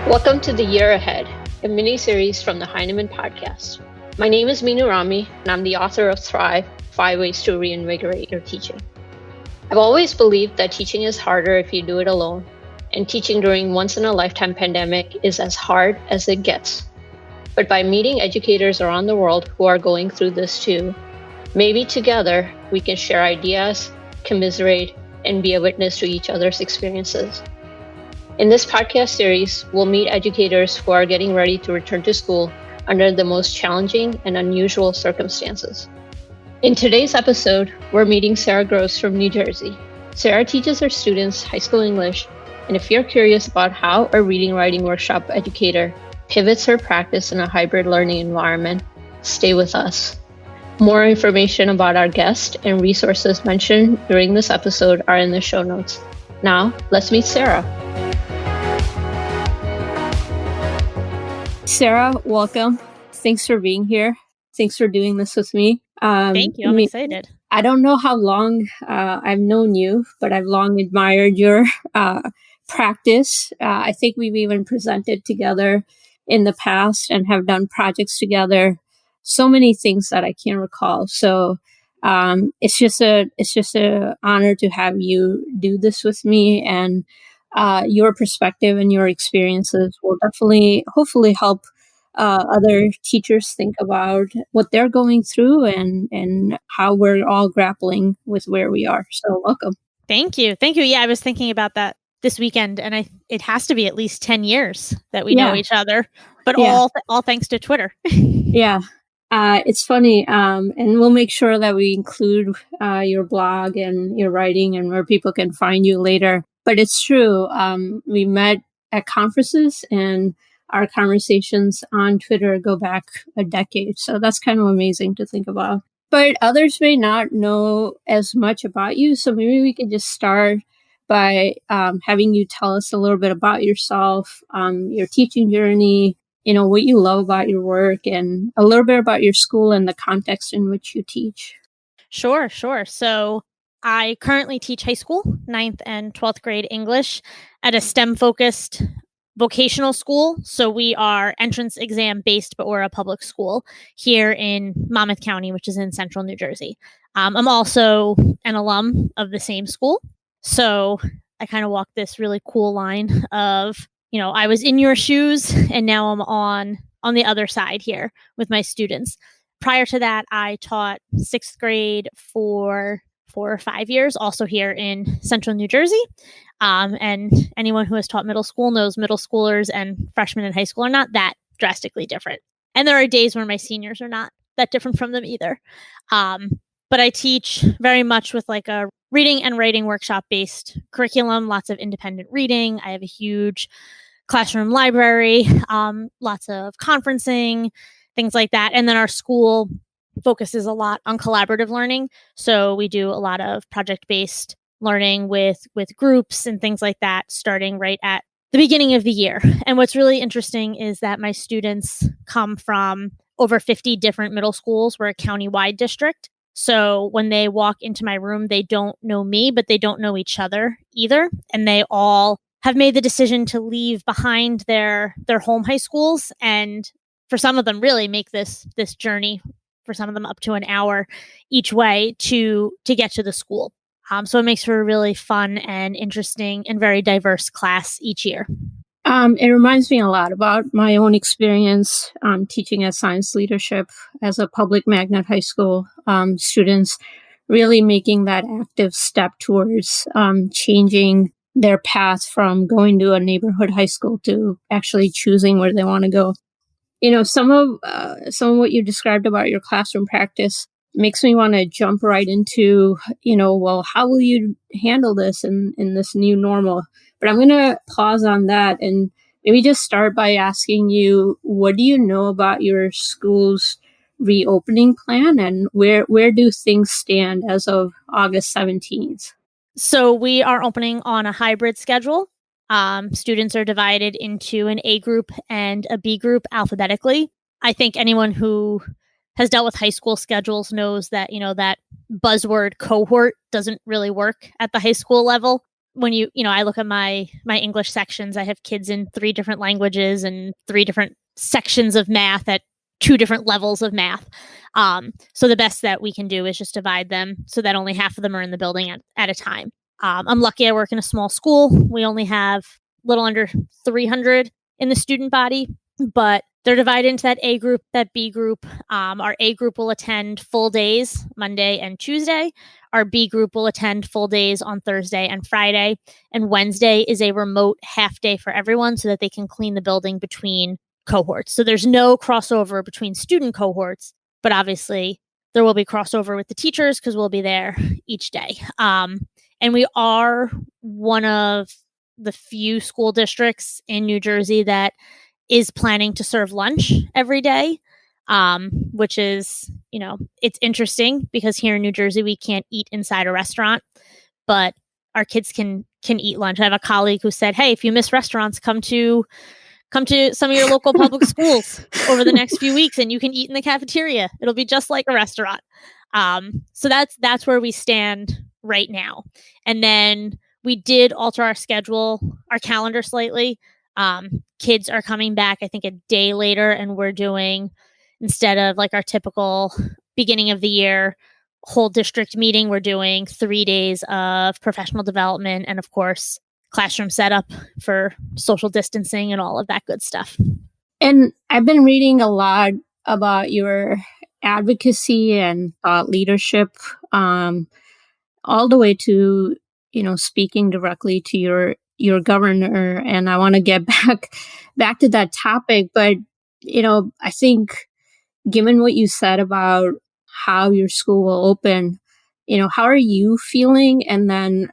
Welcome to The Year Ahead, a mini-series from the Heinemann Podcast. My name is Meenoo Rami, and I'm the author of Thrive, 5 Ways to Reinvigorate Your Teaching. I've always believed that teaching is harder if you do it alone, and teaching during once-in-a-lifetime pandemic is as hard as it gets. But by meeting educators around the world who are going through this too, maybe together we can share ideas, commiserate, and be a witness to each other's experiences. In this podcast series, we'll meet educators who are getting ready to return to school under the most challenging and unusual circumstances. In today's episode, we're meeting Sarah Gross from New Jersey. Sarah teaches her students high school English, and if you're curious about how a reading-writing workshop educator pivots her practice in a hybrid learning environment, stay with us. More information about our guest and resources mentioned during this episode are in the show notes. Now, let's meet Sarah. Sarah, welcome. Thanks for being here. Thanks for doing this with me. Thank you. I'm excited. I don't know how long I've known you, but I've long admired your practice. I think we've even presented together in the past and have done projects together. So many things that I can't recall. So it's just a honor to have you do this with me, and your perspective and your experiences will definitely, hopefully, help other teachers think about what they're going through and how we're all grappling with where we are. So welcome. Thank you. Yeah, I was thinking about that this weekend, and it has to be at least 10 years that we know each other, but all thanks to Twitter. Yeah. It's funny, and we'll make sure that we include your blog and your writing and where people can find you later. But it's true. We met at conferences, and our conversations on Twitter go back a decade. So that's kind of amazing to think about. But others may not know as much about you. So maybe we could just start by having you tell us a little bit about yourself, your teaching journey, what you love about your work, and a little bit about your school and the context in which you teach. Sure. So I currently teach high school, 9th and 12th grade English at a STEM-focused vocational school. So we are entrance exam based, but we're a public school here in Monmouth County, which is in central New Jersey. I'm also an alum of the same school. So I kind of walk this really cool line of, I was in your shoes and now I'm on the other side here with my students. Prior to that, I taught 6th grade for 4 or 5 years, also here in central New Jersey. And anyone who has taught middle school knows middle schoolers and freshmen in high school are not that drastically different. And there are days where my seniors are not that different from them either. But I teach very much with like a reading and writing workshop based curriculum, lots of independent reading. I have a huge classroom library, lots of conferencing, things like that. And then our school focuses a lot on collaborative learning. So we do a lot of project-based learning with groups and things like that, starting right at the beginning of the year. And what's really interesting is that my students come from over 50 different middle schools. We're a county-wide district. So when they walk into my room, they don't know me, but they don't know each other either. And they all have made the decision to leave behind their home high schools. And for some of them, really make this journey, for some of them up to an hour each way to get to the school. So it makes for a really fun and interesting and very diverse class each year. It reminds me a lot about my own experience teaching at science leadership as a public magnet high school. Students really making that active step towards changing their path from going to a neighborhood high school to actually choosing where they want to go. Some of what you described about your classroom practice makes me want to jump right into, well, how will you handle this in this new normal? But I'm going to pause on that and maybe just start by asking you, what do you know about your school's reopening plan, and where do things stand as of August 17th? So we are opening on a hybrid schedule. Students are divided into an A group and a B group alphabetically. I think anyone who has dealt with high school schedules knows that, that buzzword cohort doesn't really work at the high school level. when I look at my English sections, I have kids in 3 different languages and 3 different sections of math at 2 different levels of math. So the best that we can do is just divide them so that only half of them are in the building at a time. I'm lucky I work in a small school. We only have a little under 300 in the student body, but they're divided into that A group, that B group. Our A group will attend full days, Monday and Tuesday. Our B group will attend full days on Thursday and Friday. And Wednesday is a remote half day for everyone so that they can clean the building between cohorts. So there's no crossover between student cohorts, but obviously there will be crossover with the teachers because we'll be there each day. And we are one of the few school districts in New Jersey that is planning to serve lunch every day, which is, it's interesting because here in New Jersey, we can't eat inside a restaurant, but our kids can eat lunch. I have a colleague who said, hey, if you miss restaurants, come to some of your local public schools over the next few weeks and you can eat in the cafeteria. It'll be just like a restaurant. So that's where we stand right now. And then we did alter our calendar slightly. Kids are coming back, I think, a day later, and we're doing, instead of like our typical beginning of the year whole district meeting, we're doing 3 days of professional development and, of course, classroom setup for social distancing and all of that good stuff. And I've been reading a lot about your advocacy and thought leadership, all the way to, speaking directly to your governor. And I want to get back to that topic. But, I think given what you said about how your school will open, how are you feeling? And then,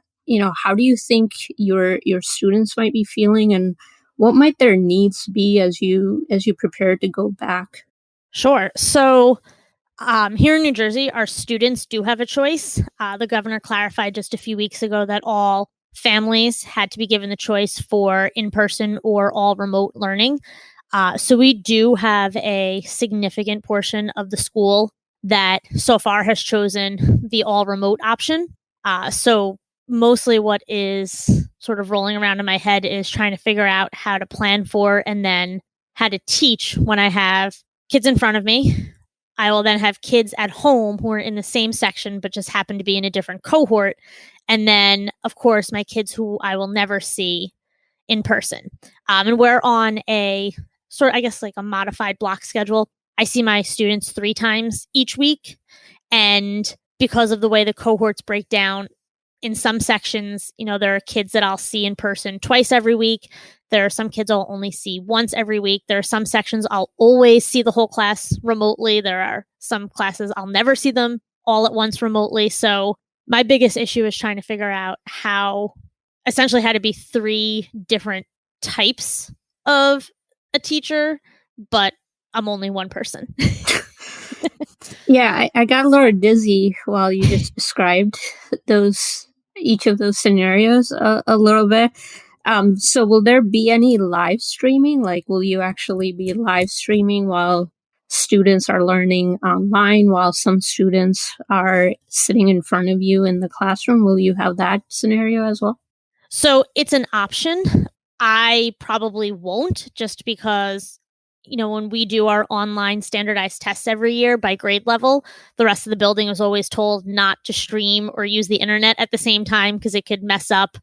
how do you think your students might be feeling, and what might their needs be as you prepare to go back? Sure. So here in New Jersey, our students do have a choice. The governor clarified just a few weeks ago that all families had to be given the choice for in-person or all remote learning. So we do have a significant portion of the school that so far has chosen the all remote option. So mostly what is sort of rolling around in my head is trying to figure out how to plan for and then how to teach when I have kids in front of me. I will then have kids at home who are in the same section, but just happen to be in a different cohort. And then, of course, my kids who I will never see in person. And we're on a sort of, I guess, like a modified block schedule. I see my students 3 times each week. And because of the way the cohorts break down, in some sections, there are kids that I'll see in person twice every week. There are some kids I'll only see once every week. There are some sections I'll always see the whole class remotely. There are some classes I'll never see them all at once remotely. So my biggest issue is trying to figure out how to be 3 different types of a teacher, but I'm only one person. Yeah, I got a little dizzy while you just described each of those scenarios a little bit. So will there be any live streaming? Like, will you actually be live streaming while students are learning online, while some students are sitting in front of you in the classroom? Will you have that scenario as well? So it's an option. I probably won't, just because, when we do our online standardized tests every year by grade level, the rest of the building is always told not to stream or use the internet at the same time because it could mess up,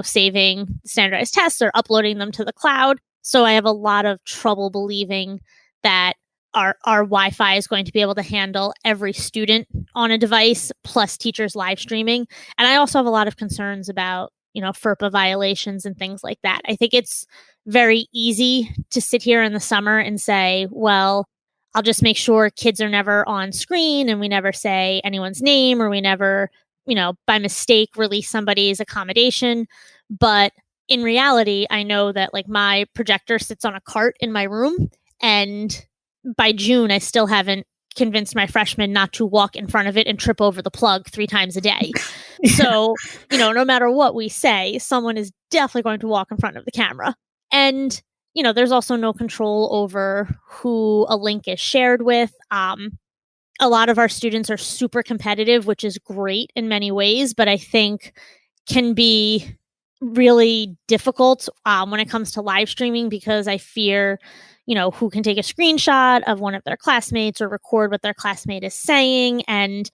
saving standardized tests or uploading them to the cloud. So I have a lot of trouble believing that our Wi-Fi is going to be able to handle every student on a device plus teachers live streaming. And I also have a lot of concerns about FERPA violations and things like that. I think it's very easy to sit here in the summer and say, well, I'll just make sure kids are never on screen and we never say anyone's name, or we never, by mistake release somebody's accommodation. But in reality, I know that like my projector sits on a cart in my room, and by June, I still haven't convinced my freshmen not to walk in front of it and trip over the plug 3 times a day. So, no matter what we say, someone is definitely going to walk in front of the camera. And, there's also no control over who a link is shared with. A lot of our students are super competitive, which is great in many ways, but I think can be really difficult when it comes to live streaming because I fear, who can take a screenshot of one of their classmates or record what their classmate is saying. And,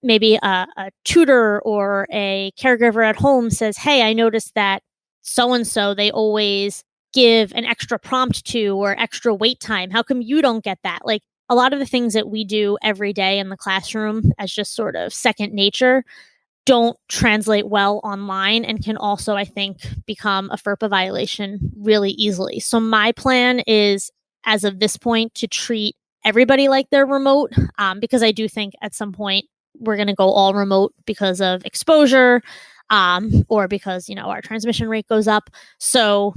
maybe a tutor or a caregiver at home says, hey, I noticed that so-and-so, they always give an extra prompt to or extra wait time. How come you don't get that? Like a lot of the things that we do every day in the classroom as just sort of second nature don't translate well online and can also, I think, become a FERPA violation really easily. So my plan is, as of this point, to treat everybody like they're remote, because I do think at some point we're going to go all remote because of exposure, or because, our transmission rate goes up. So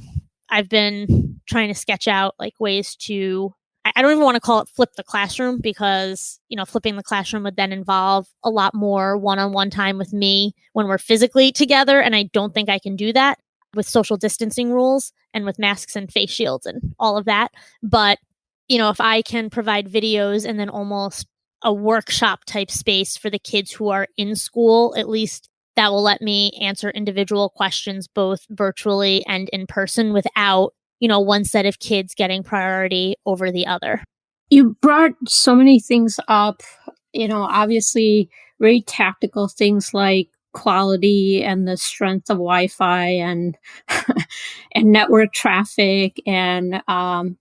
I've been trying to sketch out like ways to, I don't even want to call it flip the classroom because, flipping the classroom would then involve a lot more one-on-one time with me when we're physically together. And I don't think I can do that with social distancing rules and with masks and face shields and all of that. But, if I can provide videos and then almost a workshop type space for the kids who are in school, at least that will let me answer individual questions both virtually and in person without, one set of kids getting priority over the other. You brought so many things up, obviously very tactical things like quality and the strength of Wi-Fi and and network traffic and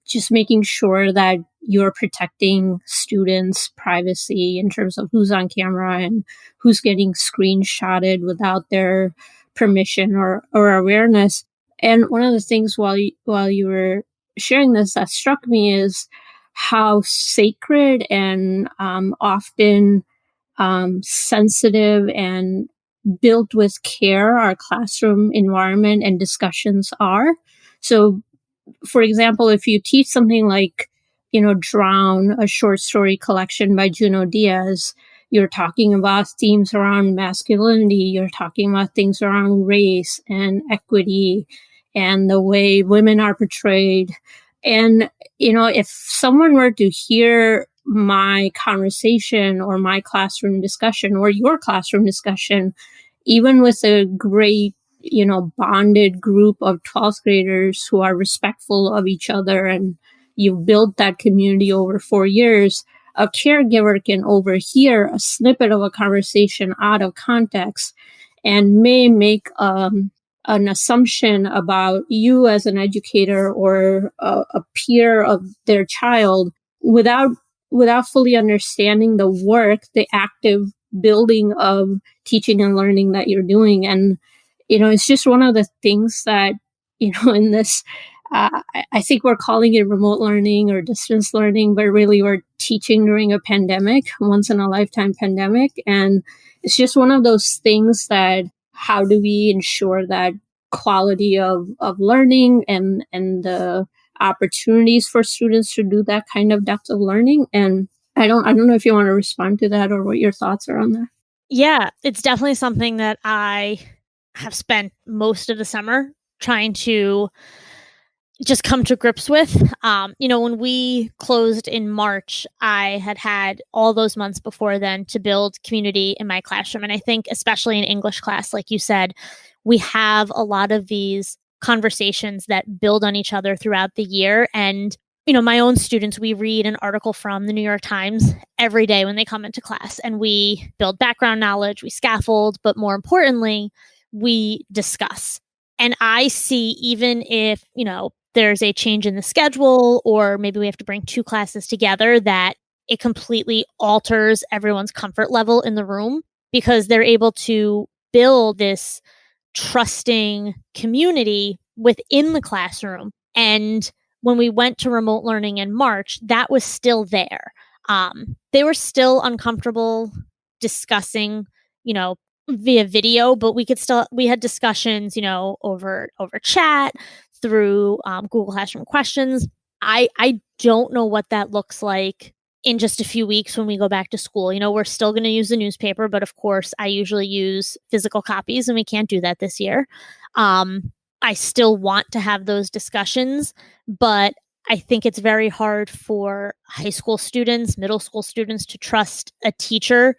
just making sure that you're protecting students' privacy in terms of who's on camera and who's getting screenshotted without their permission or awareness. And one of the things while you were sharing this that struck me is how sacred and often sensitive and built with care our classroom environment and discussions are. So, for example, if you teach something like, Drown, a short story collection by Junot Diaz, you're talking about themes around masculinity, you're talking about things around race and equity and the way women are portrayed. And, if someone were to hear my conversation or my classroom discussion or your classroom discussion, even with a great, bonded group of 12th graders who are respectful of each other and you've built that community over 4 years, a caregiver can overhear a snippet of a conversation out of context and may make an assumption about you as an educator or a peer of their child without fully understanding the work, the active building of teaching and learning that you're doing. And, it's just one of the things that, in this, I think we're calling it remote learning or distance learning, but really we're teaching during a pandemic, once in a lifetime pandemic. And it's just one of those things that how do we ensure that quality of learning and the opportunities for students to do that kind of depth of learning. And I don't know if you want to respond to that or what your thoughts are on that. Yeah, it's definitely something that I have spent most of the summer trying to just come to grips with. When we closed in March, I had all those months before then to build community in my classroom. And I think especially in English class, like you said, we have a lot of these conversations that build on each other throughout the year. And, my own students, we read an article from the New York Times every day when they come into class, and we build background knowledge, we scaffold, but more importantly, we discuss. And I see, even if, there's a change in the schedule, or maybe we have to bring two classes together, that it completely alters everyone's comfort level in the room because they're able to build this trusting community within the classroom. And when we went to remote learning in March, that was still there. They were still uncomfortable discussing, via video, but we had discussions, over chat, through Google Classroom questions. I don't know what that looks like in just a few weeks when we go back to school. We're still going to use the newspaper, but of course I usually use physical copies and we can't do that this year. I still want to have those discussions, but I think it's very hard for high school students, middle school students to trust a teacher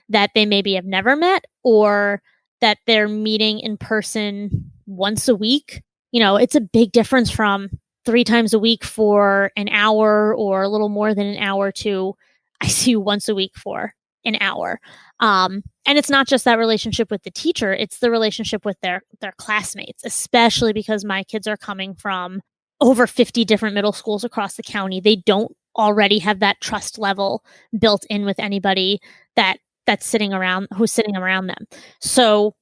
that they maybe have never met or that they're meeting in person once a week, it's a big difference from 3 times a week for an hour or a little more than an hour to I see you once a week for an hour. And it's not just that relationship with the teacher, it's the relationship with their classmates, especially because my kids are coming from over 50 different middle schools across the county. They don't already have that trust level built in with anybody who's sitting around them. So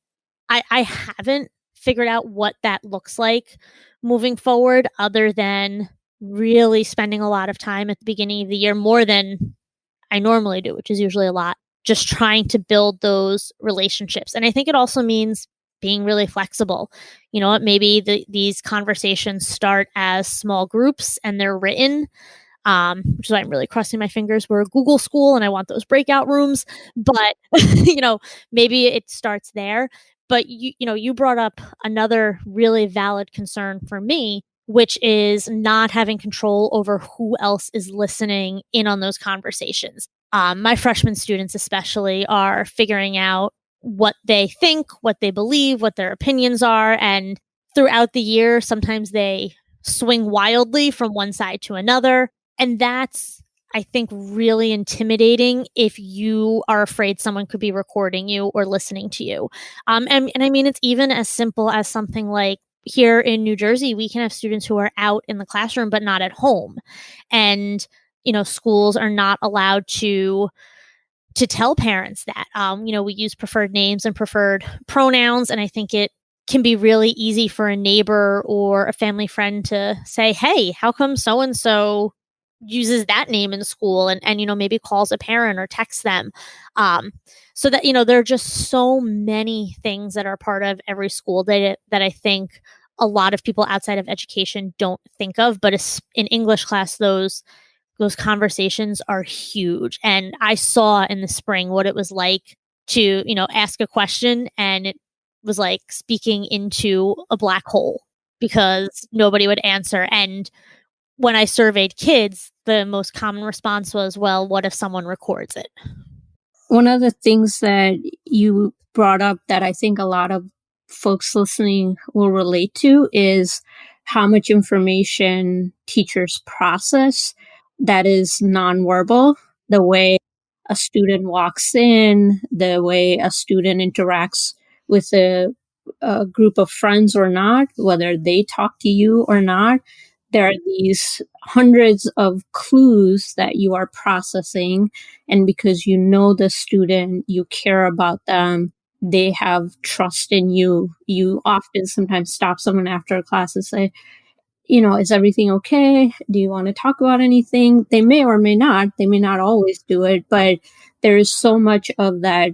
I haven't figured out what that looks like moving forward, other than really spending a lot of time at the beginning of the year, more than I normally do, which is usually a lot, just trying to build those relationships. And I think it also means being really flexible. Maybe these conversations start as small groups and they're written, which is why I'm really crossing my fingers. We're a Google school and I want those breakout rooms, but maybe it starts there. But you brought up another really valid concern for me, which is not having control over who else is listening in on those conversations. My freshman students especially are figuring out what they think, what they believe, what their opinions are. And throughout the year, sometimes they swing wildly from one side to another. And that's, I think, really intimidating if you are afraid someone could be recording you or listening to you. And I mean, it's even as simple as something like here in New Jersey, we can have students who are out in the classroom, but not at home. And, schools are not allowed to tell parents that. We use preferred names and preferred pronouns. And I think it can be really easy for a neighbor or a family friend to say, hey, how come so-and-so uses that name in school, and maybe calls a parent or texts them. So that, there are just so many things that are part of every school that I think a lot of people outside of education don't think of, but in English class, those conversations are huge. And I saw in the spring what it was like to, ask a question, and it was like speaking into a black hole because nobody would answer. And when I surveyed kids, the most common response was, well, what if someone records it? One of the things that you brought up that I think a lot of folks listening will relate to is how much information teachers process that is nonverbal, the way a student walks in, the way a student interacts with a group of friends or not, whether they talk to you or not. There are these hundreds of clues that you are processing. And because you know the student, you care about them, they have trust in you. You often sometimes stop someone after a class and say, is everything okay? Do you want to talk about anything? They may or may not. They may not always do it, but there is so much of that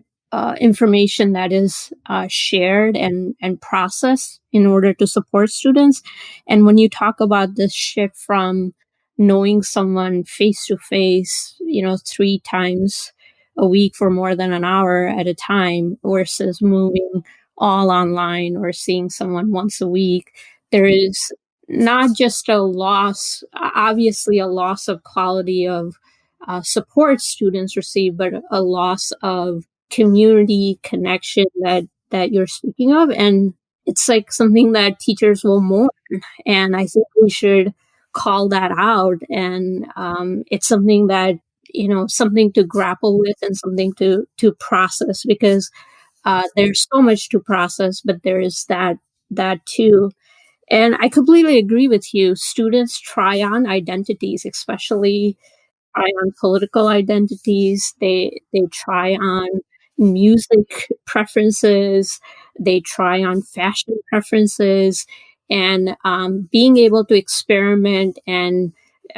information that is shared and processed in order to support students. And when you talk about this shift from knowing someone face to face, 3 times a week for more than an hour at a time versus moving all online or seeing someone once a week, there is not just a loss, obviously a loss of quality of support students receive, but a loss of community connection that you're speaking of. And it's like something that teachers will mourn. And I think we should call that out. And it's something that, something to grapple with and something to process, because there's so much to process, but there is that too. And I completely agree with you. Students try on identities, especially try on political identities. They try on music preferences. They try on fashion preferences, and being able to experiment and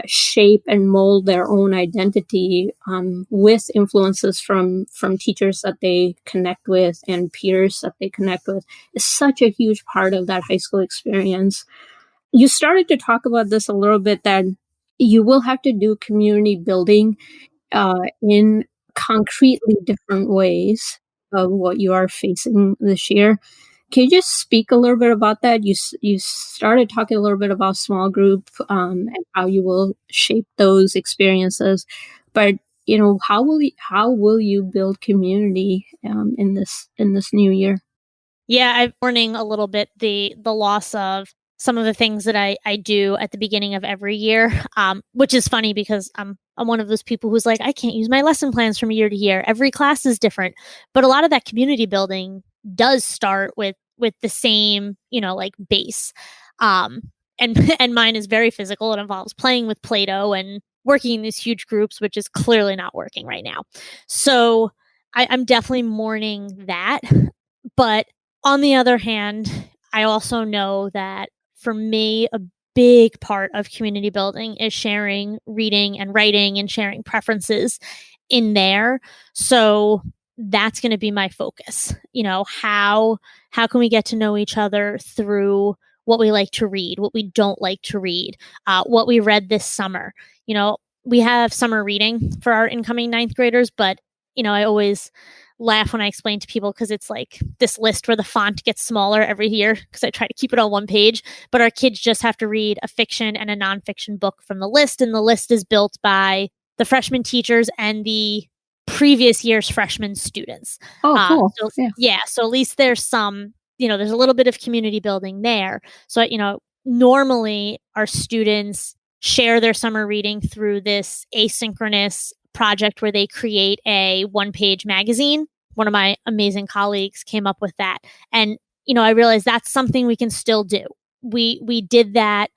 shape and mold their own identity with influences from teachers that they connect with and peers that they connect with is such a huge part of that high school experience. You started to talk about this a little bit, that you will have to do community building in concretely different ways of what you are facing this year. Can you just speak a little bit about that? You started talking a little bit about small group and how you will shape those experiences, but how will you build community in this new year? Yeah, I'm mourning a little bit the loss of some of the things that I do at the beginning of every year, which is funny because I'm one of those people who's like, I can't use my lesson plans from year to year. Every class is different, but a lot of that community building does start with the same, like base. Um, and and mine is very physical. It involves playing with Play-Doh and working in these huge groups, which is clearly not working right now. So I'm definitely mourning that, but on the other hand, I also know that for me, a big part of community building is sharing reading and writing and sharing preferences in there. So that's going to be my focus. How can we get to know each other through what we like to read, what we don't like to read, what we read this summer. We have summer reading for our incoming ninth graders, but I always laugh when I explain to people because it's like this list where the font gets smaller every year because I try to keep it on one page, but our kids just have to read a fiction and a nonfiction book from the list, and the list is built by the freshman teachers and the previous year's freshman students. Oh, cool. So at least there's some, there's a little bit of community building there. So, normally our students share their summer reading through this asynchronous project where they create a one-page magazine. One of my amazing colleagues came up with that. And, I realized that's something we can still do. We did that,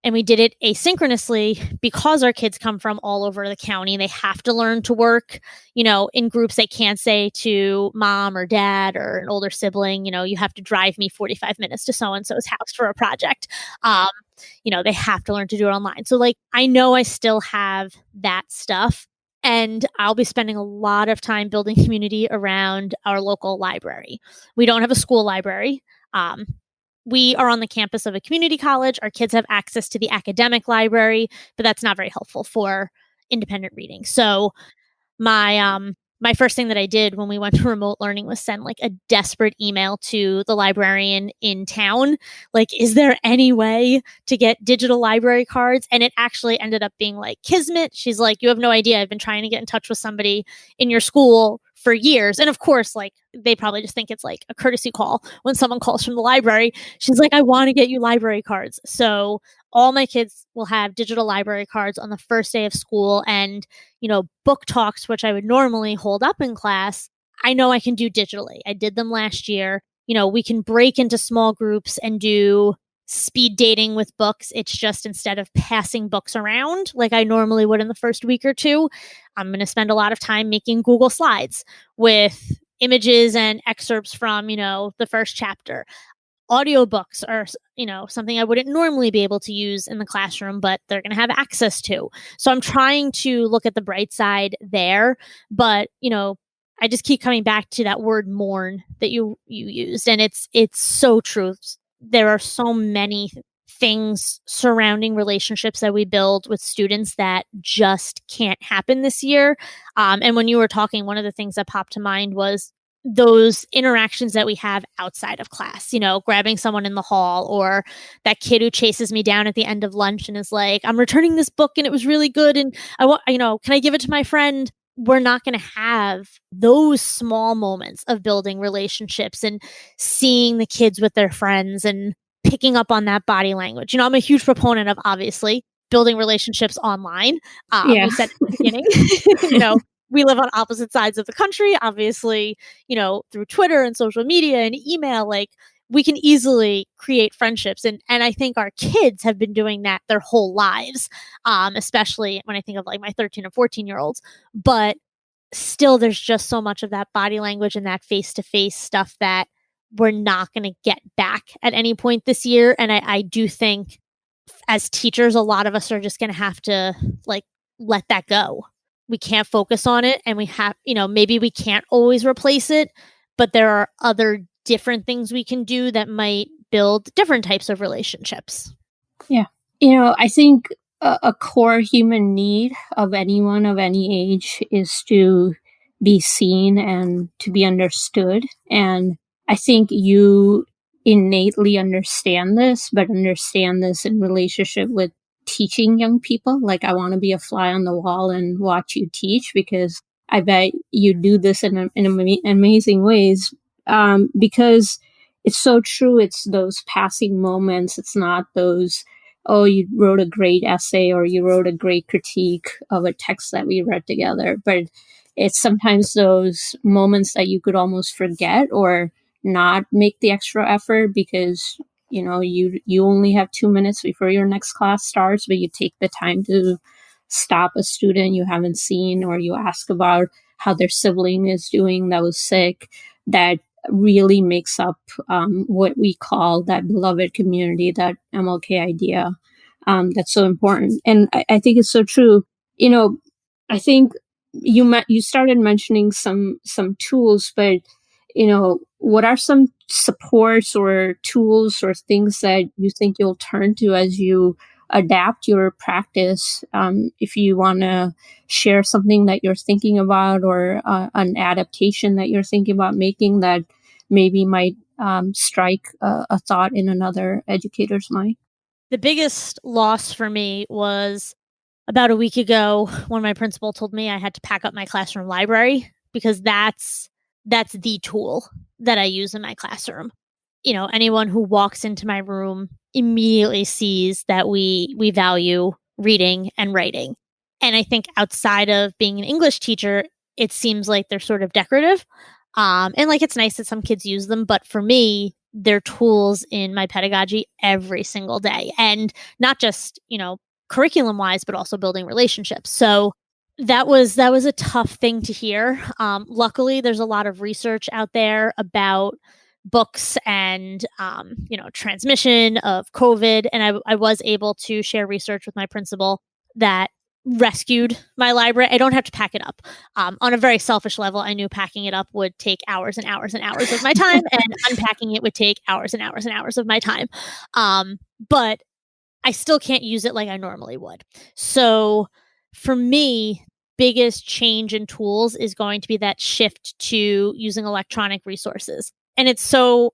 and we did it asynchronously because our kids come from all over the county. They have to learn to work, in groups. They can't say to mom or dad or an older sibling, you have to drive me 45 minutes to so-and-so's house for a project. They have to learn to do it online. So I know I still have that stuff. And I'll be spending a lot of time building community around our local library. We don't have a school library. We are on the campus of a community college. Our kids have access to the academic library, but that's not very helpful for independent reading. So my first thing that I did when we went to remote learning was send a desperate email to the librarian in town. Is there any way to get digital library cards? And it actually ended up being kismet. She's like, you have no idea. I've been trying to get in touch with somebody in your school for years. And of course, they probably just think it's a courtesy call when someone calls from the library. She's like, I want to get you library cards. So all my kids will have digital library cards on the first day of school, and, book talks, which I would normally hold up in class, I know I can do digitally. I did them last year. We can break into small groups and do speed dating with books. It's just instead of passing books around like I normally would in the first week or two, I'm going to spend a lot of time making Google Slides with images and excerpts from, the first chapter. Audiobooks are, something I wouldn't normally be able to use in the classroom, but they're going to have access to. So I'm trying to look at the bright side there, but, I just keep coming back to that word mourn that you used, and it's so true. There are so many things surrounding relationships that we build with students that just can't happen this year. And when you were talking, one of the things that popped to mind was those interactions that we have outside of class, grabbing someone in the hall, or that kid who chases me down at the end of lunch and is like, I'm returning this book and it was really good, and I want, can I give it to my friend? We're not going to have those small moments of building relationships and seeing the kids with their friends and picking up on that body language. I'm a huge proponent of, obviously, building relationships online. We said at the beginning, we live on opposite sides of the country, obviously, through Twitter and social media and email, we can easily create friendships. And I think our kids have been doing that their whole lives, especially when I think of my 13 and 14-year-olds. But still, there's just so much of that body language and that face-to-face stuff that we're not going to get back at any point this year. And I do think as teachers, a lot of us are just going to have to let that go. We can't focus on it, and we have, maybe we can't always replace it, but there are other different things we can do that might build different types of relationships. Yeah. I think a core human need of anyone of any age is to be seen and to be understood. And I think you innately understand this, but understand this in relationship with teaching young people. I want to be a fly on the wall and watch you teach, because I bet you do this in amazing ways. Because it's so true. It's those passing moments. It's not those, oh, you wrote a great essay or you wrote a great critique of a text that we read together. But it's sometimes those moments that you could almost forget or not make the extra effort because, you only have 2 minutes before your next class starts, but you take the time to stop a student you haven't seen, or you ask about how their sibling is doing that was sick. That really makes up what we call that beloved community, that MLK idea. That's so important. And I think it's so true. I think you started mentioning some tools, but what are some supports or tools or things that you think you'll turn to as you adapt your practice? If you want to share something that you're thinking about, or an adaptation that you're thinking about making that maybe might strike a thought in another educator's mind. The biggest loss for me was about a week ago when my principal told me I had to pack up my classroom library, because that's the tool that I use in my classroom. Anyone who walks into my room immediately sees that we value reading and writing. And I think outside of being an English teacher, it seems like they're sort of decorative. And like, it's nice that some kids use them, but for me, they're tools in my pedagogy every single day. And not just, curriculum wise, but also building relationships. So that was a tough thing to hear. Luckily, there's a lot of research out there about books and, transmission of COVID. And I was able to share research with my principal that rescued my library. I don't have to pack it up. On a very selfish level, I knew packing it up would take hours and hours and hours of my time, and unpacking it would take hours and hours and hours of my time. But I still can't use it like I normally would. So for me, biggest change in tools is going to be that shift to using electronic resources. And it's so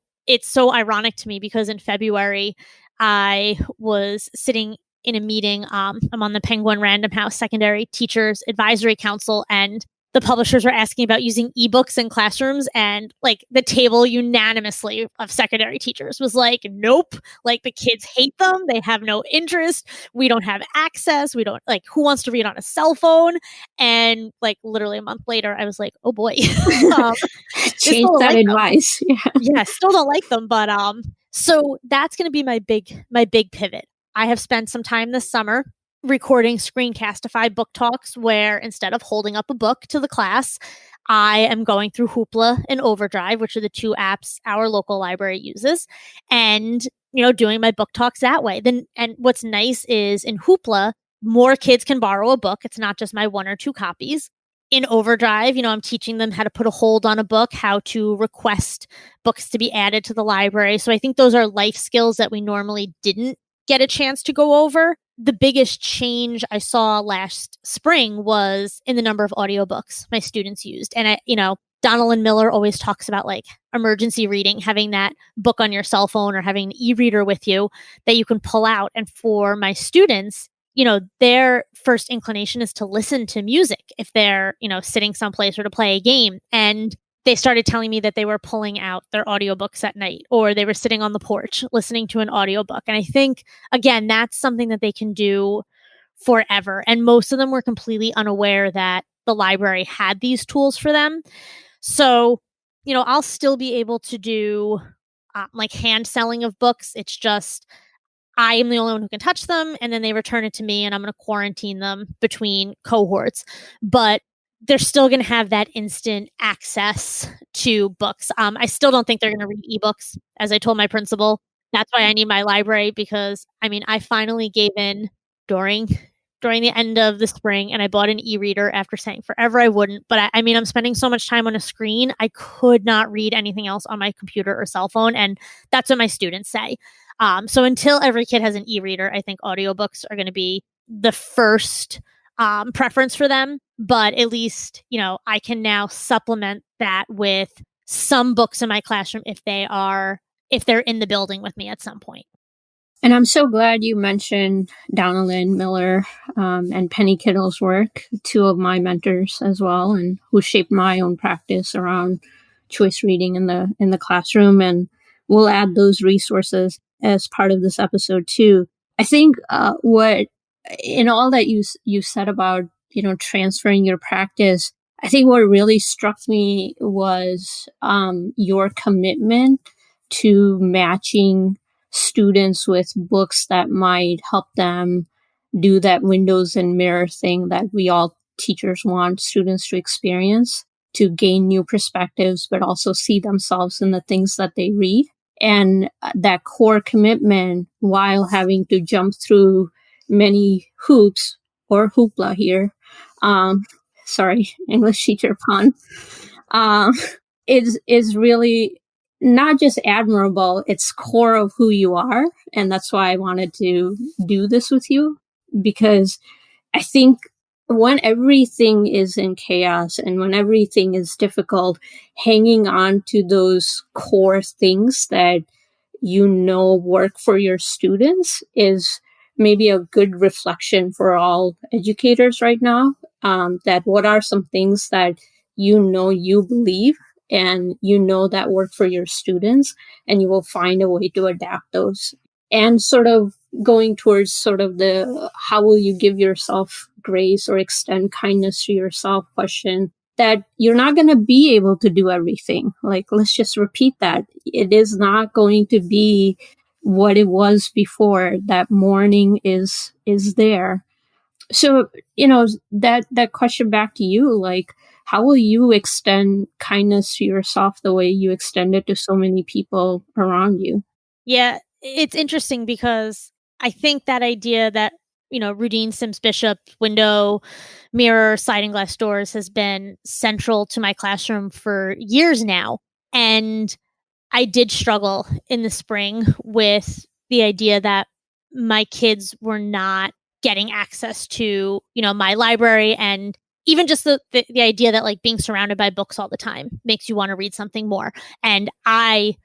ironic to me because in February, I was sitting in a meeting. I'm on the Penguin Random House Secondary Teachers Advisory Council, and the publishers were asking about using ebooks in classrooms, and like the table unanimously of secondary teachers was like, nope, like the kids hate them. They have no interest. We don't have access. We don't, like, who wants to read on a cell phone? And like literally a month later, I was like, oh boy, change that advice. Yeah, still don't like them. But so that's going to be my big pivot. I have spent some time this summer recording Screencastify book talks where instead of holding up a book to the class, I am going through Hoopla and Overdrive, which are the two apps our local library uses, and doing my book talks that way. And what's nice is in Hoopla, more kids can borrow a book. It's not just my 1 or 2 copies. In Overdrive, I'm teaching them how to put a hold on a book, how to request books to be added to the library. So I think those are life skills that we normally didn't get a chance to go over. The biggest change I saw last spring was in the number of audiobooks my students used. And Donald Miller always talks about like emergency reading, having that book on your cell phone or having an e-reader with you that you can pull out. And for my students, their first inclination is to listen to music if they're, sitting someplace or to play a game. And they started telling me that they were pulling out their audiobooks at night, or they were sitting on the porch listening to an audiobook. And I think, again, that's something that they can do forever. And most of them were completely unaware that the library had these tools for them. So, I'll still be able to do like hand selling of books. It's just, I am the only one who can touch them, and then they return it to me, and I'm going to quarantine them between cohorts. But they're still going to have that instant access to books. I still don't think they're going to read ebooks, as I told my principal. That's why I need my library, because I finally gave in during the end of the spring, and I bought an e-reader after saying forever I wouldn't. But I'm spending so much time on a screen, I could not read anything else on my computer or cell phone, and that's what my students say. So until every kid has an e-reader, I think audiobooks are going to be the first preference for them. But at least, I can now supplement that with some books in my classroom if they're in the building with me at some point. And I'm so glad you mentioned Donald Miller and Penny Kittle's work, 2 of my mentors as well, and who shaped my own practice around choice reading in the classroom. And we'll add those resources as part of this episode too. I think what in all that you said about transferring your practice, I think what really struck me was your commitment to matching students with books that might help them do that windows and mirror thing that we all teachers want students to experience, to gain new perspectives, but also see themselves in the things that they read. And that core commitment, while having to jump through many hoops or hoopla here, sorry, English teacher pun, is really not just admirable, it's core of who you are. And that's why I wanted to do this with you, because I think when everything is in chaos and when everything is difficult, hanging on to those core things that work for your students is maybe a good reflection for all educators right now. That what are some things that you believe and that work for your students, and you will find a way to adapt those. And sort of going towards sort of the how will you give yourself grace or extend kindness to yourself question, that you're not going to be able to do everything. Like, let's just repeat that. It is not going to be what it was before. That morning is there. So, that question back to you, like, how will you extend kindness to yourself the way you extend it to so many people around you? Yeah, it's interesting because I think that idea that, Rudine Sims Bishop, window, mirror, sliding glass doors has been central to my classroom for years now. And I did struggle in the spring with the idea that my kids were not getting access to, my library, and even just the idea that like being surrounded by books all the time makes you want to read something more. And I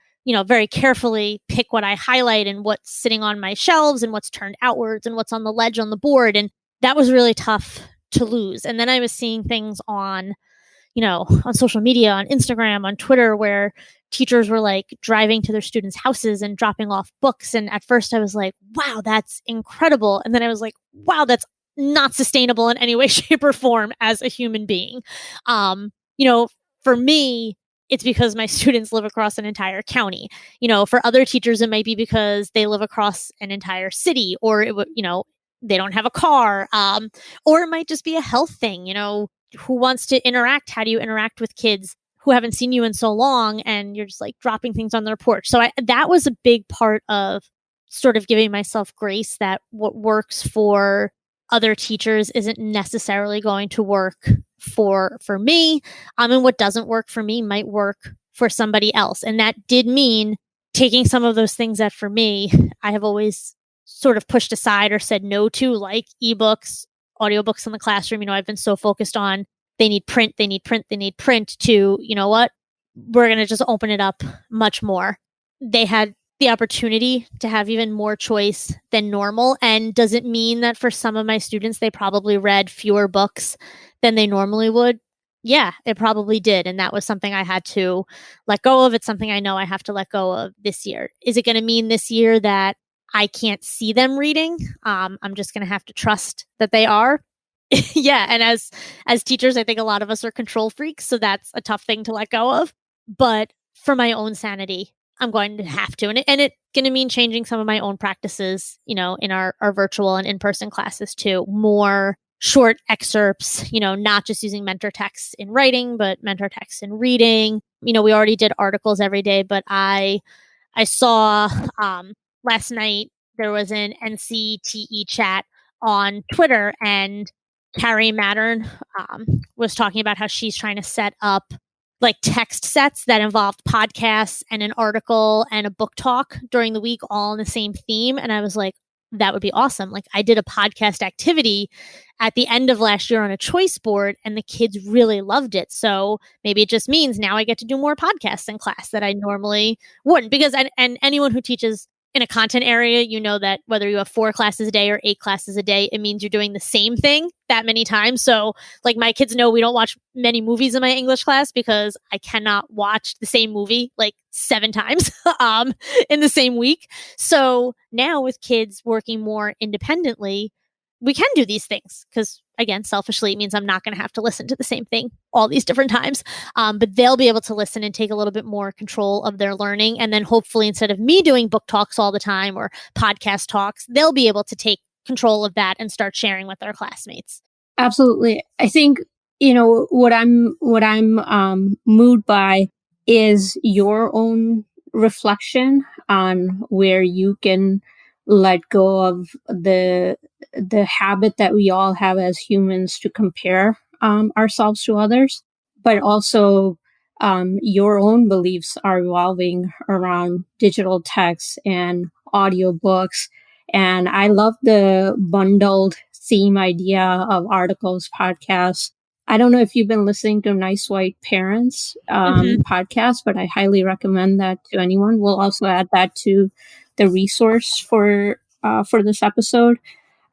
very carefully pick what I highlight and what's sitting on my shelves and what's turned outwards and what's on the ledge on the board. And that was really tough to lose. And then I was seeing things on social media, on Instagram, on Twitter, where teachers were like driving to their students' houses and dropping off books. And at first I was like, wow, that's incredible. And then I was like, wow, that's not sustainable in any way, shape, or form as a human being. For me, it's because my students live across an entire county. For other teachers, it might be because they live across an entire city, or they don't have a car, or it might just be a health thing. Who wants to interact? How do you interact with kids who haven't seen you in so long, and you're just like dropping things on their porch? So that was a big part of sort of giving myself grace, that what works for other teachers isn't necessarily going to work for me. And what doesn't work for me might work for somebody else. And that did mean taking some of those things that for me, I have always sort of pushed aside or said no to, like ebooks, audiobooks in the classroom. I've been so focused on they need print to, what? We're going to just open it up much more. They had the opportunity to have even more choice than normal. And does it mean that for some of my students, they probably read fewer books than they normally would? Yeah, it probably did. And that was something I had to let go of. It's something I know I have to let go of this year. Is it going to mean this year that I can't see them reading? I'm just going to have to trust that they are. Yeah. And as teachers, I think a lot of us are control freaks. So that's a tough thing to let go of. But for my own sanity, I'm going to have to. And it's going to mean changing some of my own practices, in our virtual and in-person classes too. More short excerpts, not just using mentor texts in writing, but mentor texts in reading. We already did articles every day, but I saw last night there was an NCTE chat on Twitter, and Carrie Mattern was talking about how she's trying to set up like text sets that involved podcasts and an article and a book talk during the week, all on the same theme. And I was like, that would be awesome. Like, I did a podcast activity at the end of last year on a choice board, and the kids really loved it. So maybe it just means now I get to do more podcasts in class that I normally wouldn't, because and anyone who teaches in a content area, you know that whether you have 4 classes a day or 8 classes a day, it means you're doing the same thing that many times. So like my kids know we don't watch many movies in my English class because I cannot watch the same movie like 7 times in the same week. So now with kids working more independently, we can do these things because, again, selfishly, it means I'm not going to have to listen to the same thing all these different times. But they'll be able to listen and take a little bit more control of their learning. And then hopefully, instead of me doing book talks all the time or podcast talks, they'll be able to take control of that and start sharing with their classmates. Absolutely. I think, what I'm moved by is your own reflection on where you can let go of the habit that we all have as humans to compare ourselves to others, but also your own beliefs are evolving around digital text and audiobooks. And I love the bundled theme idea of articles, podcasts. I don't know if you've been listening to Nice White Parents podcast, but I highly recommend that to anyone. We'll also add that to the resource for this episode.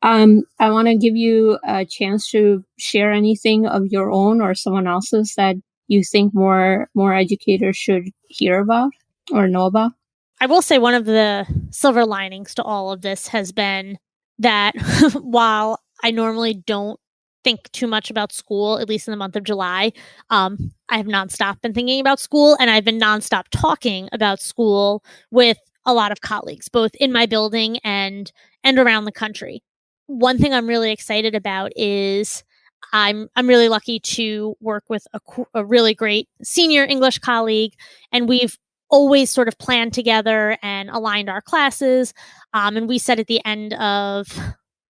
I want to give you a chance to share anything of your own or someone else's that you think more educators should hear about or know about. I will say one of the silver linings to all of this has been that while I normally don't think too much about school, at least in the month of July, I have nonstop been thinking about school, and I've been nonstop talking about school with a lot of colleagues, both in my building and around the country. One thing I'm really excited about is I'm really lucky to work with a really great senior English colleague, and we've always sort of planned together and aligned our classes. And we said at the end of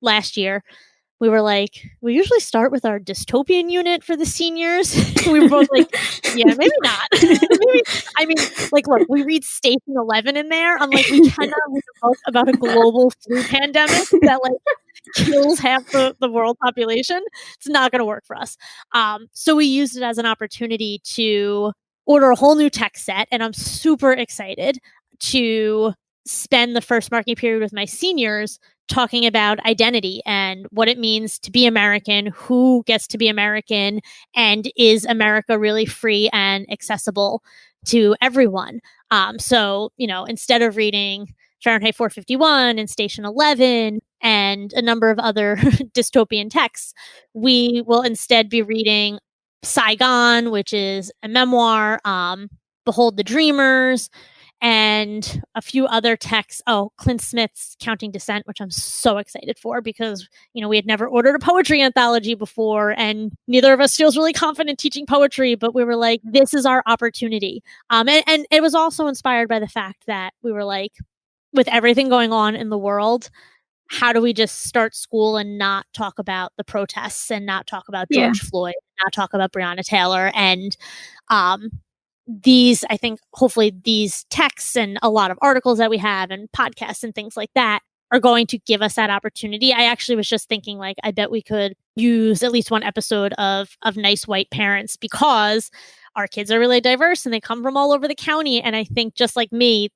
last year, we were like, we usually start with our dystopian unit for the seniors. We were both like, yeah, maybe not. Look, we read Station 11 in there. I'm like, we cannot read a book about a global flu pandemic that kills half the world population. It's not going to work for us. So we used it as an opportunity to order a whole new text set. And I'm super excited to spend the first marking period with my seniors talking about identity and what it means to be American, who gets to be American, and is America really free and accessible to everyone? So, instead of reading Fahrenheit 451 and Station 11 and a number of other dystopian texts, we will instead be reading Saigon, which is a memoir, Behold the Dreamers, and a few other texts. Oh, Clint Smith's Counting Descent, which I'm so excited for because, we had never ordered a poetry anthology before and neither of us feels really confident teaching poetry, but we were like, this is our opportunity. And it was also inspired by the fact that we were like, with everything going on in the world, how do we just start school and not talk about the protests and not talk about George Floyd, not talk about Breonna Taylor? And I think hopefully these texts and a lot of articles that we have and podcasts and things like that are going to give us that opportunity. I actually was just thinking I bet we could use at least one episode of Nice White Parents because our kids are really diverse and they come from all over the county. And I think just like me,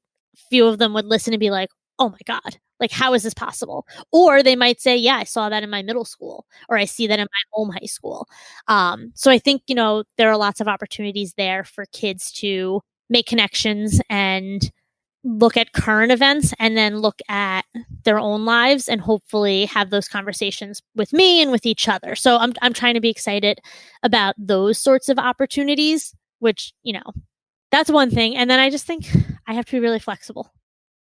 few of them would listen and be like, oh my God, how is this possible? Or they might say, yeah, I saw that in my middle school, or I see that in my home high school. So I think, there are lots of opportunities there for kids to make connections and look at current events and then look at their own lives and hopefully have those conversations with me and with each other. So I'm trying to be excited about those sorts of opportunities, which, that's one thing. And then I just think I have to be really flexible.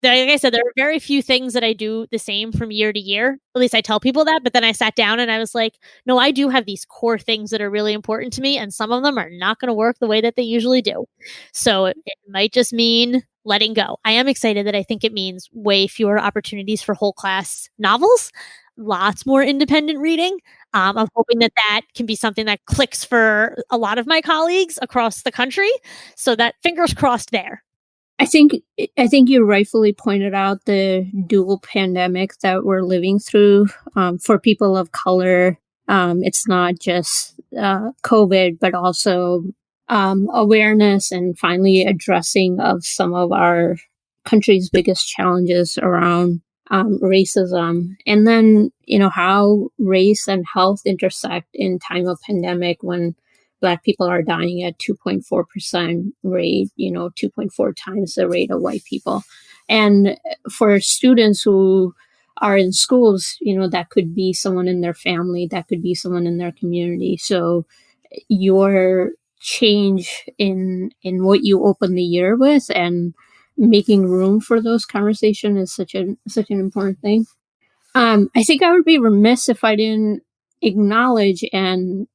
Like I said, there are very few things that I do the same from year to year. At least I tell people that. But then I sat down and I was like, no, I do have these core things that are really important to me. And some of them are not going to work the way that they usually do. So it might just mean letting go. I am excited that I think it means way fewer opportunities for whole class novels, lots more independent reading. I'm hoping that can be something that clicks for a lot of my colleagues across the country. So that fingers crossed there. I think you rightfully pointed out the dual pandemic that we're living through. For people of color, it's not just COVID, but also awareness and finally addressing of some of our country's biggest challenges around racism, and then, how race and health intersect in time of pandemic when Black people are dying at 2.4% rate, 2.4 times the rate of white people. And for students who are in schools, that could be someone in their family, that could be someone in their community. So your change in what you open the year with and making room for those conversations is such an important thing. I think I would be remiss if I didn't acknowledge and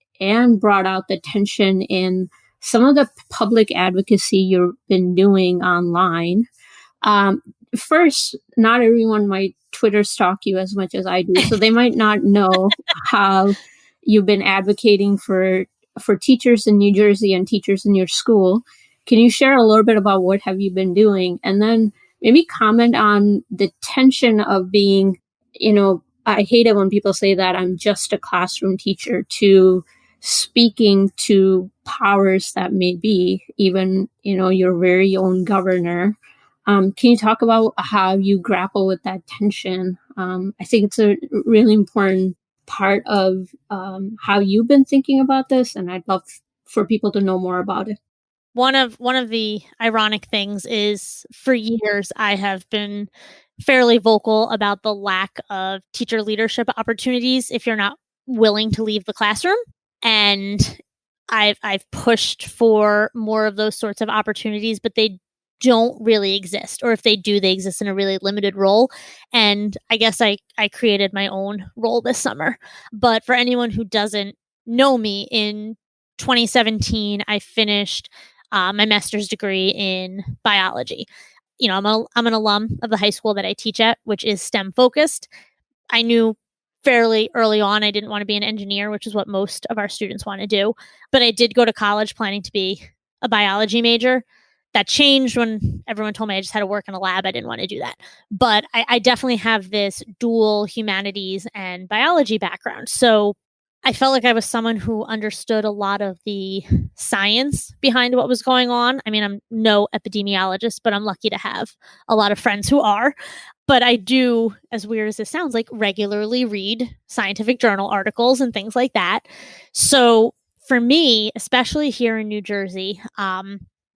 brought out the tension in some of the public advocacy you've been doing online. First, not everyone might Twitter stalk you as much as I do, so they might not know how you've been advocating for teachers in New Jersey and teachers in your school. Can you share a little bit about what have you been doing? And then maybe comment on the tension of being, I hate it when people say that I'm just a classroom teacher, to speaking to powers that may be, even, your very own governor. Can you talk about how you grapple with that tension? I think it's a really important part of how you've been thinking about this, and I'd love for people to know more about it. One of the ironic things is, for years I have been fairly vocal about the lack of teacher leadership opportunities if you're not willing to leave the classroom, and I've pushed for more of those sorts of opportunities, but they don't really exist, or if they do, they exist in a really limited role. And I guess I created my own role this summer. But for anyone who doesn't know me, in 2017, I finished my master's degree in biology. I'm an alum of the high school that I teach at, which is STEM focused. I knew fairly early on I didn't want to be an engineer, which is what most of our students want to do. But I did go to college planning to be a biology major. That changed when everyone told me I just had to work in a lab. I didn't want to do that. But I definitely have this dual humanities and biology background. So I felt like I was someone who understood a lot of the science behind what was going on. I mean, I'm no epidemiologist, but I'm lucky to have a lot of friends who are. But I do, as weird as this sounds, like regularly read scientific journal articles and things like that. So for me, especially here in New Jersey,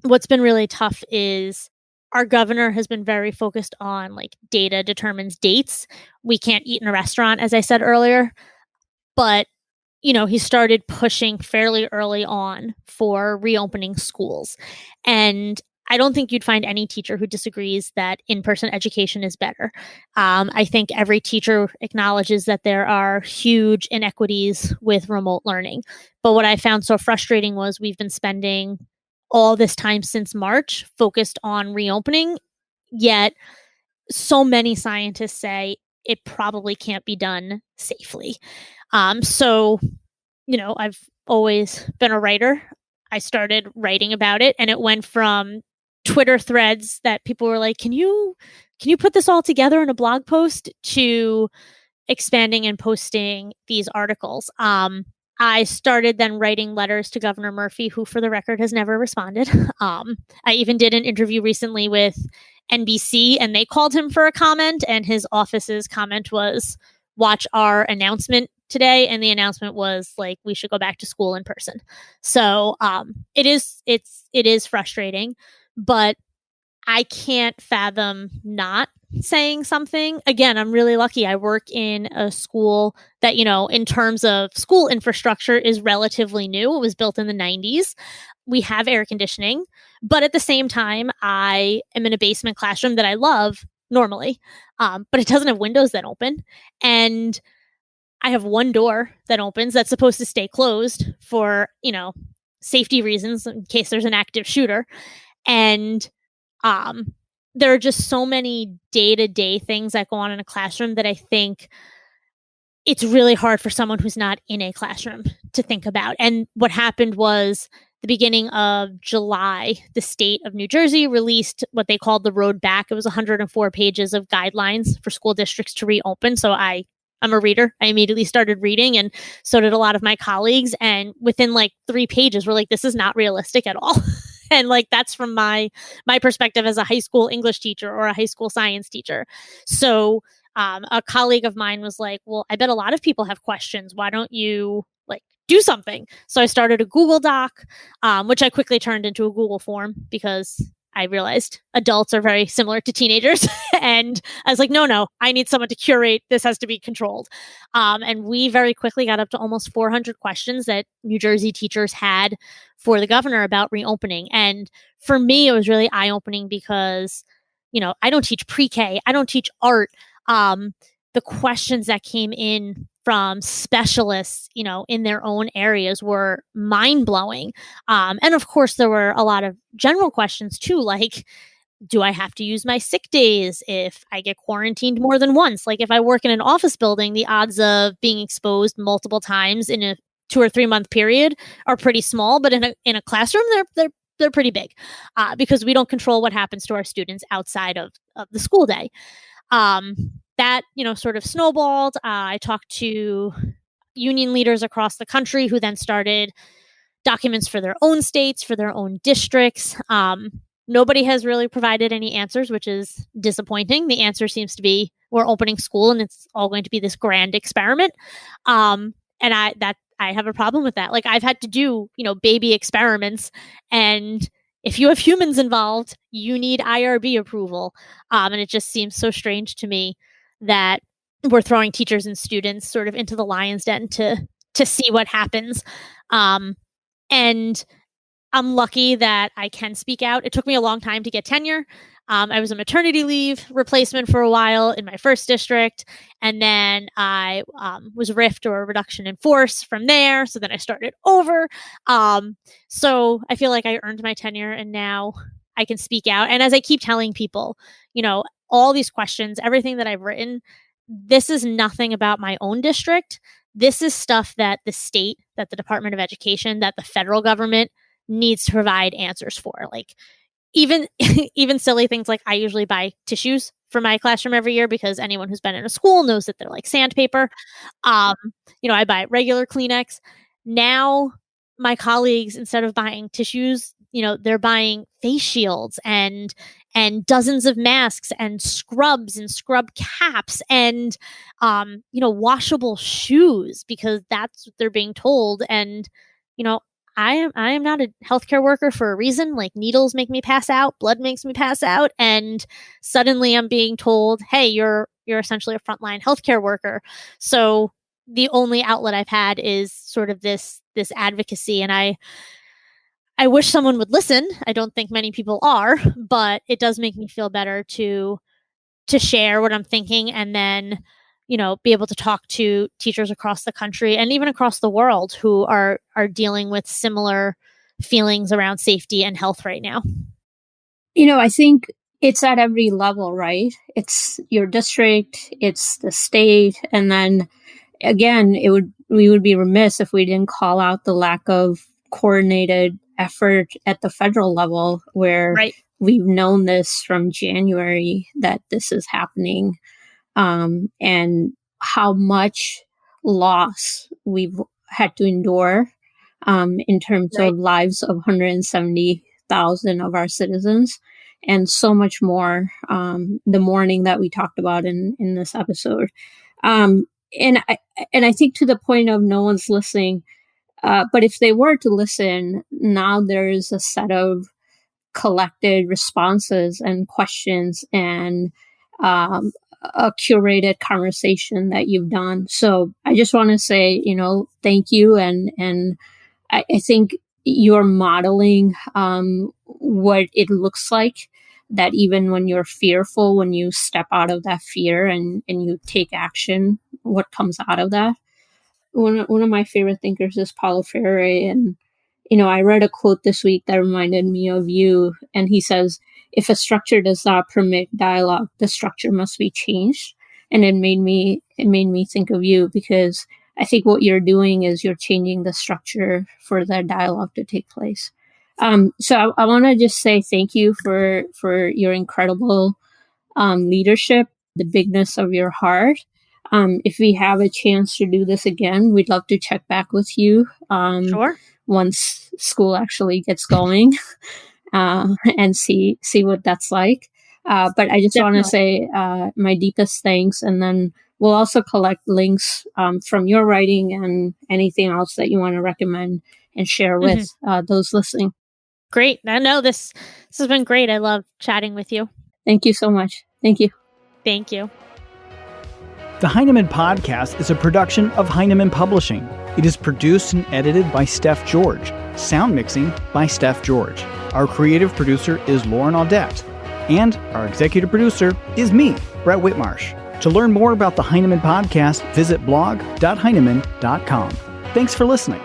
what's been really tough is our governor has been very focused on like data determines dates. We can't eat in a restaurant, as I said earlier, but he started pushing fairly early on for reopening schools. And I don't think you'd find any teacher who disagrees that in-person education is better. I think every teacher acknowledges that there are huge inequities with remote learning. But what I found so frustrating was we've been spending all this time since March focused on reopening, yet so many scientists say it probably can't be done safely. So, I've always been a writer. I started writing about it, and it went from Twitter threads that people were like, can you put this all together in a blog post, to expanding and posting these articles. I started then writing letters to Governor Murphy, who, for the record, has never responded. I even did an interview recently with NBC, and they called him for a comment, and his office's comment was, watch our announcement today. And the announcement was like, we should go back to school in person. So it is frustrating, but I can't fathom not saying something. Again, I'm really lucky. I work in a school that, in terms of school infrastructure, is relatively new. It was built in the 90s. We have air conditioning, but at the same time, I am in a basement classroom that I love normally, but it doesn't have windows that open. And I have one door that opens that's supposed to stay closed for, safety reasons in case there's an active shooter. And there are just so many day-to-day things that go on in a classroom that I think it's really hard for someone who's not in a classroom to think about. And what happened was, the beginning of July, the state of New Jersey released what they called the Road Back. It was 104 pages of guidelines for school districts to reopen. So I'm a reader. I immediately started reading, and so did a lot of my colleagues. And within like 3 pages, we're like, this is not realistic at all. And like, that's from my perspective as a high school English teacher or a high school science teacher. So a colleague of mine was like, well, I bet a lot of people have questions. Why don't you like do something? So I started a Google Doc, which I quickly turned into a Google form because I realized adults are very similar to teenagers. And I was like, no, I need someone to curate. This has to be controlled. And we very quickly got up to almost 400 questions that New Jersey teachers had for the governor about reopening. And for me, it was really eye-opening because, I don't teach pre-K. I don't teach art. The questions that came in from specialists, in their own areas were mind-blowing. And of course, there were a lot of general questions too, like, do I have to use my sick days if I get quarantined more than once? Like, if I work in an office building, the odds of being exposed multiple times in a 2 or 3 month period are pretty small, but in a classroom, they're pretty big because we don't control what happens to our students outside of the school day. That, sort of snowballed. I talked to union leaders across the country who then started documents for their own states, for their own districts. Nobody has really provided any answers, which is disappointing. The answer seems to be we're opening school and it's all going to be this grand experiment. And I have a problem with that. Like, I've had to do, baby experiments, and if you have humans involved, you need IRB approval. And it just seems so strange to me that we're throwing teachers and students sort of into the lion's den to see what happens. And I'm lucky that I can speak out. It took me a long time to get tenure. I was a maternity leave replacement for a while in my first district. And then I was RIFed, or a reduction in force, from there. So then I started over. So I feel like I earned my tenure and now I can speak out. And as I keep telling people, all these questions, everything that I've written, this is nothing about my own district. This is stuff that the state, that the Department of Education, that the federal government needs to provide answers for. Like, even silly things like I usually buy tissues for my classroom every year because anyone who's been in a school knows that they're like sandpaper. I buy regular Kleenex. Now my colleagues, instead of buying tissues, they're buying face shields and dozens of masks and scrubs and scrub caps and washable shoes because that's what they're being told. And I am not a healthcare worker for a reason. Like, needles make me pass out, blood makes me pass out, and suddenly I'm being told, "Hey, you're essentially a frontline healthcare worker." So the only outlet I've had is sort of this advocacy, and I wish someone would listen. I don't think many people are, but it does make me feel better to share what I'm thinking, and then be able to talk to teachers across the country and even across the world who are dealing with similar feelings around safety and health right now. I think it's at every level, right? It's your district, it's the state, and then again, we would be remiss if we didn't call out the lack of coordinated effort at the federal level, where we've known this from January that this is happening. And how much loss we've had to endure in terms of lives of 170,000 of our citizens, and so much more, the mourning that we talked about in this episode. And I think to the point of no one's listening, but if they were to listen, now there's a set of collected responses and questions and a curated conversation that you've done. So I just want to say, thank you. And I think you're modeling what it looks like, that even when you're fearful, when you step out of that fear and you take action, what comes out of that. One of my favorite thinkers is Paulo Freire. And, I read a quote this week that reminded me of you. And he says, if a structure does not permit dialogue, the structure must be changed. And it made me think of you, because I think what you're doing is you're changing the structure for that dialogue to take place. So I want to just say thank you for your incredible leadership, the bigness of your heart. If we have a chance to do this again, we'd love to check back with you. Sure. Once school actually gets going. and see what that's like. But I just want to say my deepest thanks, and then we'll also collect links from your writing and anything else that you want to recommend and share with those listening. Great. I know this has been great. I love chatting with you. Thank you so much. Thank you. Thank you. The Heinemann Podcast is a production of Heinemann Publishing. It is produced and edited by Steph George. Sound mixing by Steph George. Our creative producer is Lauren Audette. And our executive producer is me, Brett Whitmarsh. To learn more about the Heinemann Podcast, visit blog.heinemann.com. Thanks for listening.